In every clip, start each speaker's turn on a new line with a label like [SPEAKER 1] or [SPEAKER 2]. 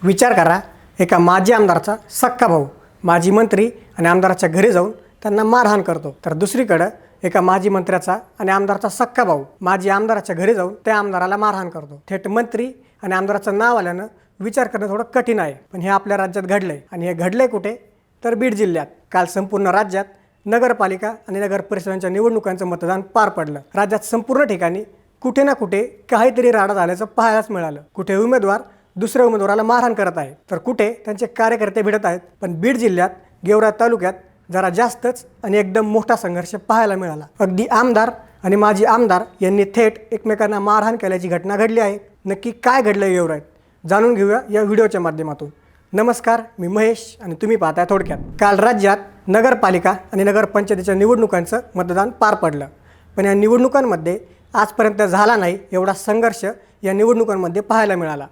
[SPEAKER 1] विचार करा, एका माजी आमदाराचा सक्का भाऊ माजी मंत्री आणि आमदाराच्या घरी जाऊन त्यांना मारहाण करतो, तर दुसरीकडे एका माजी मंत्र्याचा आणि आमदाराचा सक्का भाऊ माजी आमदाराच्या घरी जाऊन त्या आमदाराला मारहाण करतो। थेट मंत्री आणि आमदाराचं नाव आल्यानं विचार करणं थोडं कठीण आहे, पण हे आपल्या राज्यात घडलंय। आणि हे घडलंय कुठे, तर बीड जिल्ह्यात। काल संपूर्ण राज्यात नगरपालिका आणि नगर परिषदांच्या निवडणुकांचं मतदान पार पडलं। राज्यात संपूर्ण ठिकाणी कुठे ना कुठे काहीतरी राडा झाल्याचं पाहायलाच मिळालं। कुठे उमेदवार दुसऱ्या उमेदवाराला मारहाण करत आहेत, तर कुठे त्यांचे कार्यकर्ते भिडत आहेत। पण बीड जिल्ह्यात गेवरा तालुक्यात जरा जास्तच आणि एकदम मोठा संघर्ष पाहायला मिळाला। अगदी आमदार आणि माजी आमदार यांनी थेट एकमेकांना मारहाण केल्याची घटना घडली आहे। नक्की काय घडलं गेवरात जाणून घेऊया या व्हिडिओच्या माध्यमातून। नमस्कार, मी महेश आणि तुम्ही पाहताय थोडक्यात। काल राज्यात नगरपालिका आणि नगरपंचायतीच्या निवडणुकांचं मतदान पार पडलं, पण या निवडणुकांमध्ये आजपर्यंत झाला नाही एवढा संघर्ष या निवडणुकांमध्ये पाहायला मिळाला।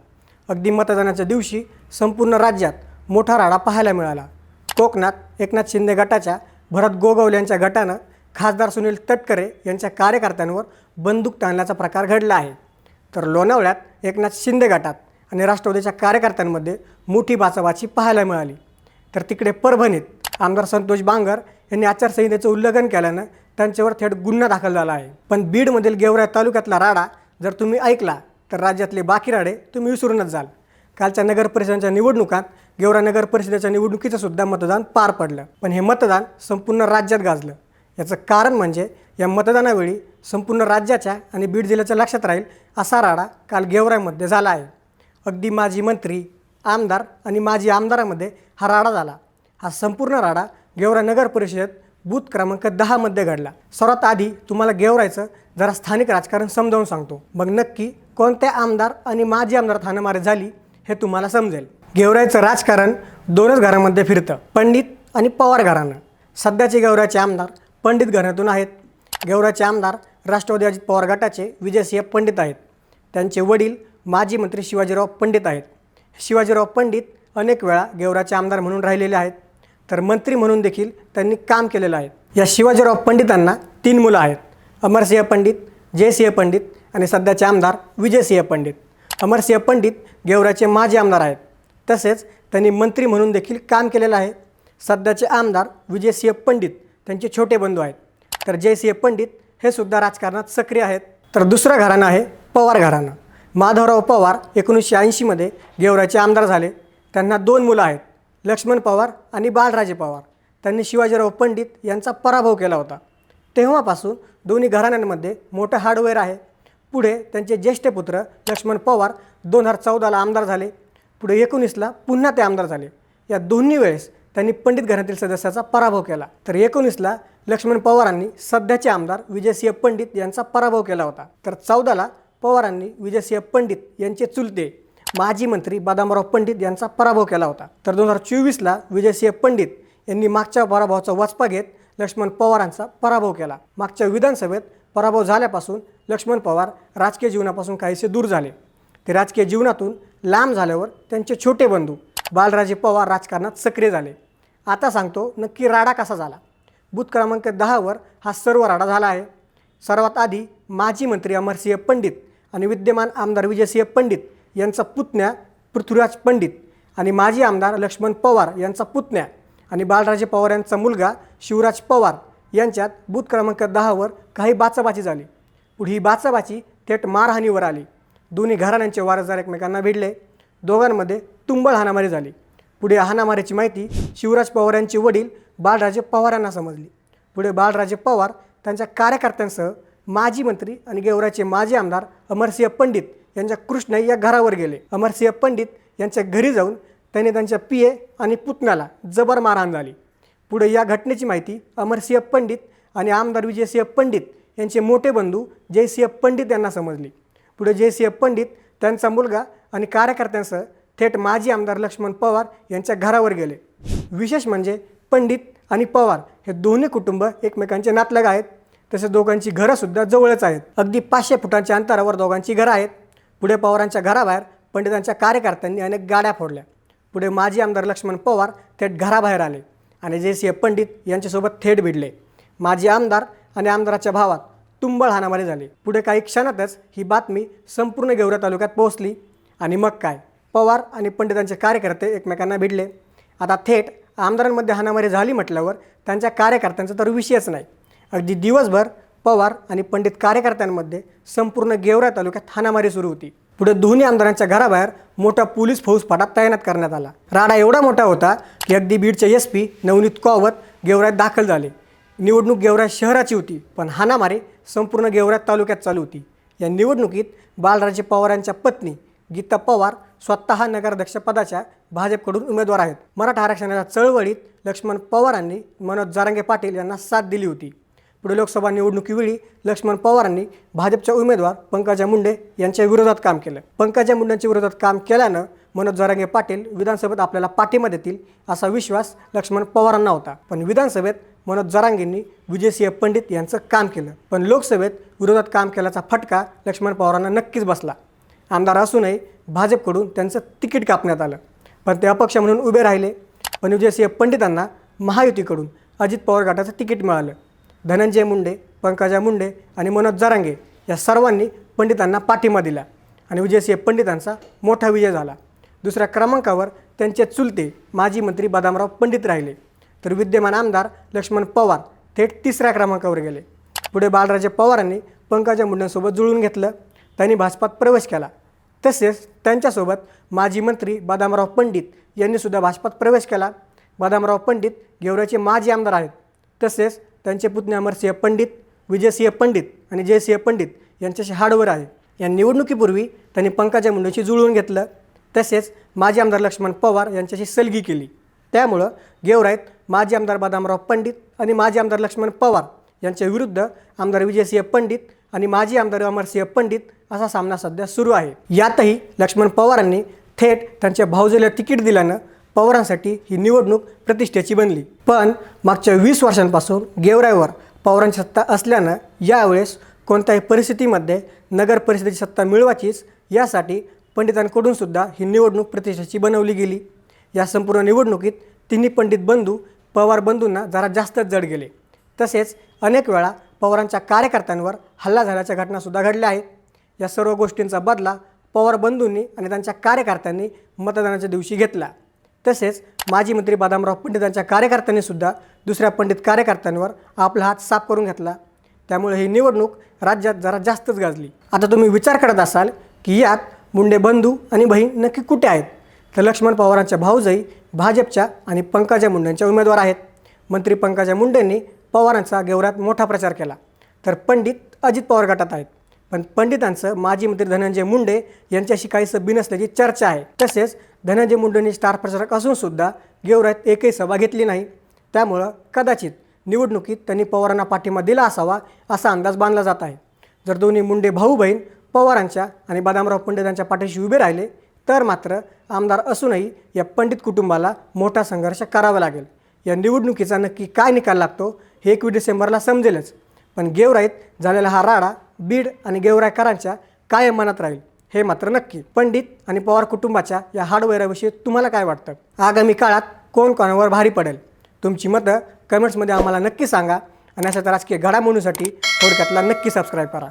[SPEAKER 1] अगदी मतदानाच्या दिवशी संपूर्ण राज्यात मोठा राडा पाहायला मिळाला। कोकणात एकनाथ शिंदे गटाच्या भरत गोगावले यांच्या गटानं खासदार सुनील तटकरे यांच्या कार्यकर्त्यांवर बंदूक ताणल्याचा प्रकार घडला आहे, तर लोणावळ्यात एकनाथ शिंदे गटात आणि राष्ट्रवादीच्या कार्यकर्त्यांमध्ये मोठी बाचाबाची पाहायला मिळाली। तर तिकडे परभणीत आमदार संतोष बांगर यांनी आचारसंहितेचं उल्लंघन केल्यानं त्यांच्यावर थेट गुन्हा दाखल झाला आहे। पण बीडमधील गेवरा तालुक्यातला राडा जर तुम्ही ऐकला तर राज्यातले बाकी राडे तुम्ही विसरूनच जाल। कालच्या नगर परिषदेच्या निवडणुकात गेवरा नगर परिषदेच्या निवडणुकीचं सुद्धा मतदान पार पडलं, पण हे मतदान संपूर्ण राज्यात गाजलं। याचं कारण म्हणजे या मतदानावेळी संपूर्ण राज्याच्या आणि बीड जिल्ह्याच्या लक्षात राहील असा राडा काल गेवरामध्ये झाला आहे। अगदी माजी मंत्री, आमदार आणि माजी आमदारामध्ये हा राडा झाला। हा संपूर्ण राडा गेवरा नगर परिषद बूथ क्रमांक 10 मध्ये घडला। सर्वात आधी तुम्हाला गेवरायचं जरा स्थानिक राजकारण समजावून सांगतो, मग नक्की कोणत्या आमदार आणि माजी आमदार हाणामारी झाली हे तुम्हाला समजेल। गेवरायचं राजकारण दोनच घरामध्ये फिरतं, पंडित आणि पवार घराणं। सध्याचे गेवराचे आमदार पंडित घराण्यातून आहेत। गेवराचे आमदार राष्ट्रवादी अजित पवार गटाचे विजयसिंह पंडित आहेत। त्यांचे वडील माजी मंत्री शिवाजीराव पंडित आहेत। शिवाजीराव पंडित अनेक वेळा गेवराचे आमदार म्हणून राहिलेले आहेत, तर मंत्री म्हणून देखील त्यांनी काम केलेलं आहे। या शिवाजीराव पंडितांना 3 मुलं आहेत, अमरसिंह पंडित, जयसिंह पंडित आणि सध्याचे आमदार विजयसिंह पंडित। अमरसिंह पंडित गेवराचे माजी आमदार आहेत, तसेच त्यांनी मंत्री म्हणून देखील काम केलेलं आहे। सध्याचे आमदार विजयसिंह पंडित त्यांचे छोटे बंधू आहेत, तर जयसिंह पंडित हे सुद्धा राजकारणात सक्रिय आहेत। तर दुसरं घराणं आहे पवार घराणं। माधवराव पवार 1980 मध्ये गेवराचे आमदार झाले। त्यांना 2 मुलं आहेत, लक्ष्मण पवार आणि बाळराजे पवार। त्यांनी शिवाजीराव पंडित यांचा पराभव केला होता। तेव्हापासून दोन्ही घराण्यांमध्ये मोठं हार्डवेअर आहे। पुढे त्यांचे ज्येष्ठ पुत्र लक्ष्मण पवार 2014ला आमदार झाले। पुढे 19ला पुन्हा ते आमदार झाले। या दोन्ही वेळेस त्यांनी पंडित घराण्यातील सदस्याचा पराभव केला। तर 19ला लक्ष्मण पवारांनी सध्याचे आमदार विजयसिंह पंडित यांचा पराभव केला होता। तर 14ला पवारांनी विजयसिंह पंडित यांचे चुलते माजी मंत्री बदामराव पंडित यांचा पराभव केला होता। तर 2024ला विजयसिंह पंडित यांनी मागच्या पराभवाचा वचपा घेत लक्ष्मण पवारांचा पराभव केला। मागच्या विधानसभेत पराभव झाल्यापासून लक्ष्मण पवार राजकीय जीवनापासून काहीसे दूर झाले। ते राजकीय जीवनातून लांब झाल्यावर त्यांचे छोटे बंधू बाळराजे पवार राजकारणात सक्रिय झाले। आता सांगतो नक्की राडा कसा झाला। बूथ क्रमांक 10वर हा सर्व राडा झाला आहे। सर्वात आधी माजी मंत्री अमरसिंह पंडित आणि विद्यमान आमदार विजयसिंह पंडित यांचा पुतण्या पृथ्वीराज पंडित आणि माजी आमदार लक्ष्मण पवार यांचा पुतण्या आणि बाळराजे पवार यांचा मुलगा शिवराज पवार यांच्यात बूथ क्रमांक 10वर काही बाचाबाची झाली। पुढे ही बाचाबाची थेट मारहाणीवर आली। दोन्ही घराण्यांचे वारसदार एकमेकांना भिडले। दोघांमध्ये तुंबळ हाणामारी झाली। पुढे हाणामारीची माहिती शिवराज पवार यांचे वडील बाळराजे पवार यांना समजली। पुढे बाळराजे पवार त्यांच्या कार्यकर्त्यांसह माजी मंत्री आणि गेवराचे माजी आमदार अमरसिंह पंडित यांच्या कृष्ण या घरावर गेले। अमरसिंह पंडित यांच्या घरी जाऊन त्यांनी त्यांच्या पिये आणि पुतण्याला जबर मारहाण झाली। पुढे या घटनेची माहिती अमरसिंह पंडित आणि आमदार विजयसिंह पंडित यांचे मोठे बंधू जयसिंह पंडित यांना समजली। पुढे जयसिंह पंडित त्यांचा मुलगा आणि कार्यकर्त्यांसह थेट माजी आमदार लक्ष्मण पवार यांच्या घरावर गेले। विशेष म्हणजे पंडित आणि पवार हे दोन्ही कुटुंब एकमेकांचे नातलग आहेत। तसेच दोघांची घरंसुद्धा जवळच आहेत। अगदी 500 फुटांच्या अंतरावर दोघांची घरं आहेत। पुढे पवारांच्या घराबाहेर पंडितांच्या कार्यकर्त्यांनी अनेक गाड्या फोडल्या। पुढे माजी आमदार लक्ष्मण पवार थेट घराबाहेर आले आणि जयसिंह पंडित यांच्यासोबत थेट भिडले। माजी आमदार आणि आमदाराच्या भावात तुंबळ हाणामारी झाली। पुढे काही क्षणातच ही बातमी संपूर्ण गेवरा तालुक्यात पोहोचली आणि मग काय, पवार आणि पंडितांचे कार्यकर्ते एकमेकांना भिडले. आता थेट आमदारांमध्ये हाणामारी झाली म्हटल्यावर त्यांच्या कार्यकर्त्यांचा तर विषयच नाही. अगदी दिवसभर पवार आणि पंडित कार्यकर्त्यांमध्ये संपूर्ण गेवराई तालुक्यात हाणामारी सुरू होती. पुढे दोन्ही आमदारांच्या घराबाहेर मोठा पोलीस फौजफाटा तैनात करण्यात आला. राडा एवढा मोठा होता की अगदी बीडचे SP नवनीत कौवत गेवराईत दाखल झाले. निवडणूक गेवराई शहराची होती, पण हाणामारी संपूर्ण गेवराई तालुक्यात चालू होती. या निवडणुकीत बाळराजे पवार यांच्या पत्नी गीता पवार स्वतः नगराध्यक्षपदाच्या भाजपकडून उमेदवार आहेत. मराठा आरक्षणाच्या चळवळीत लक्ष्मण पवारांनी मनोज जरांगे पाटील यांना साथ दिली होती. पुढे लोकसभा निवडणुकीवेळी लक्ष्मण पवारांनी भाजपच्या उमेदवार पंकजा मुंडे यांच्या विरोधात काम केलं. पंकजा मुंडेंच्या विरोधात काम केल्यानं मनोज जरांगे पाटील विधानसभेत आपल्याला पाठिंबा देतील असा विश्वास लक्ष्मण पवारांना होता. पण विधानसभेत मनोज जरांगेंनी विजयसिंह पंडित यांचं काम केलं. पण लोकसभेत विरोधात काम केल्याचा फटका लक्ष्मण पवारांना नक्कीच बसला. आमदार असूनही भाजपकडून त्यांचं तिकीट कापण्यात आलं, पण ते अपक्ष म्हणून उभे राहिले. पण विजयसिंह पंडितांना महायुतीकडून अजित पवार गटाचं तिकीट मिळालं. धनंजय मुंडे, पंकजा मुंडे आणि मनोज जरांगे या सर्वांनी पंडितांना पाठिंबा दिला आणि विजयसिंह पंडितांचा मोठा विजय झाला. दुसऱ्या क्रमांकावर त्यांचे चुलते माजी मंत्री बदामराव पंडित राहिले, तर विद्यमान आमदार लक्ष्मण पवार थेट तिसऱ्या क्रमांकावर गेले. पुढे बाळराजे पवारांनी पंकजा मुंडेंसोबत जुळून घेतलं. त्यांनी भाजपात प्रवेश केला. तसेच त्यांच्यासोबत माजी मंत्री बदामराव पंडित यांनीसुद्धा भाजपात प्रवेश केला. बदामराव पंडित गेवराईचे माजी आमदार आहेत. तसेच त्यांचे पुतणे अमरसिंह पंडित, विजयसिंह पंडित आणि जयसिंह पंडित यांच्याशी हाडवर आहे. या निवडणुकीपूर्वी त्यांनी पंकजा मुंडेशी जुळवून घेतलं. तसेच माजी आमदार लक्ष्मण पवार यांच्याशी सलगी केली. त्यामुळं गेवराईत माजी आमदार बदामराव पंडित आणि माजी आमदार लक्ष्मण पवार यांच्या विरुद्ध आमदार विजयसिंह पंडित आणि माजी आमदार अमरसिंह पंडित असा सामना सध्या सुरू आहे. यातही लक्ष्मण पवारांनी थेट त्यांच्या भाऊजेला तिकीट दिल्यानं पवारांसाठी ही निवडणूक प्रतिष्ठेची बनली. पण मागच्या 20 वर्षांपासून गेवराईवर पवारांची सत्ता असल्यानं यावेळेस कोणत्याही परिस्थितीमध्ये नगर परिषदेची सत्ता मिळवायचीच यासाठी पंडितांकडून सुद्धा ही निवडणूक प्रतिष्ठेची बनवली गेली. या संपूर्ण निवडणुकीत तिन्ही पंडित बंधू पवार बंधूंना जरा जास्तच जड गेले. तसेच अनेक वेळा पवारांच्या कार्यकर्त्यांवर हल्ला झाल्याच्या घटनासुद्धा घडल्या आहेत. या सर्व गोष्टींचा बदला पवार बंधूंनी आणि त्यांच्या कार्यकर्त्यांनी मतदानाच्या दिवशी घेतला. तसेच माजी मंत्री बदामराव पंडितांच्या कार्यकर्त्यांनीसुद्धा दुसऱ्या पंडित कार्यकर्त्यांवर आपला हात साफ करून घेतला. त्यामुळे ही निवडणूक राज्यात जरा जास्तच गाजली. आता तुम्ही विचार करत असाल की यात मुंडे बंधू आणि बहीण नक्की कुठे आहेत? तर लक्ष्मण पवारांच्या भाऊजाई भाजपच्या आणि पंकजा मुंडेंच्या उमेदवार आहेत. मंत्री पंकजा मुंडेंनी पवारांचा गेवराईत मोठा प्रचार केला, तर पंडित अजित पवार गटात आहेत. पण पंडितांचं माजी मंत्री धनंजय मुंडे यांच्याशी काहीसं बिनसल्याची चर्चा आहे. तसेच धनंजय मुंडेंनी स्टार प्रचारक असूनसुद्धा गेवराईत एकही सभा घेतली नाही. त्यामुळं कदाचित निवडणुकीत त्यांनी पवारांना पाठिंबा दिला असावा असा अंदाज बांधला जात आहे. जर दोन्ही मुंडे भाऊ बहीण पवारांच्या आणि बदामराव पंडितांच्या पाठीशी उभे राहिले तर मात्र आमदार असूनही या पंडित कुटुंबाला मोठा संघर्ष करावा लागेल. या निवडणुकीचा नक्की काय निकाल लागतो हे 21 डिसेंबरला समजेलच. पण गेवराईत झालेला हा राडा बीड आणि गेवराईकरांच्या कायम मनात राहील हे मात्र नक्की. पंडित आणि पवार कुटुंबाच्या या हाडवैराविषयी तुम्हाला काय वाटतं? आगामी काळात कोण कोणावर भारी पडेल? तुमची मतं कमेंट्समध्ये आम्हाला नक्की सांगा आणि अशाच राजकीय घडामोडींसाठी थोडक्यातला नक्की सबस्क्राईब करा.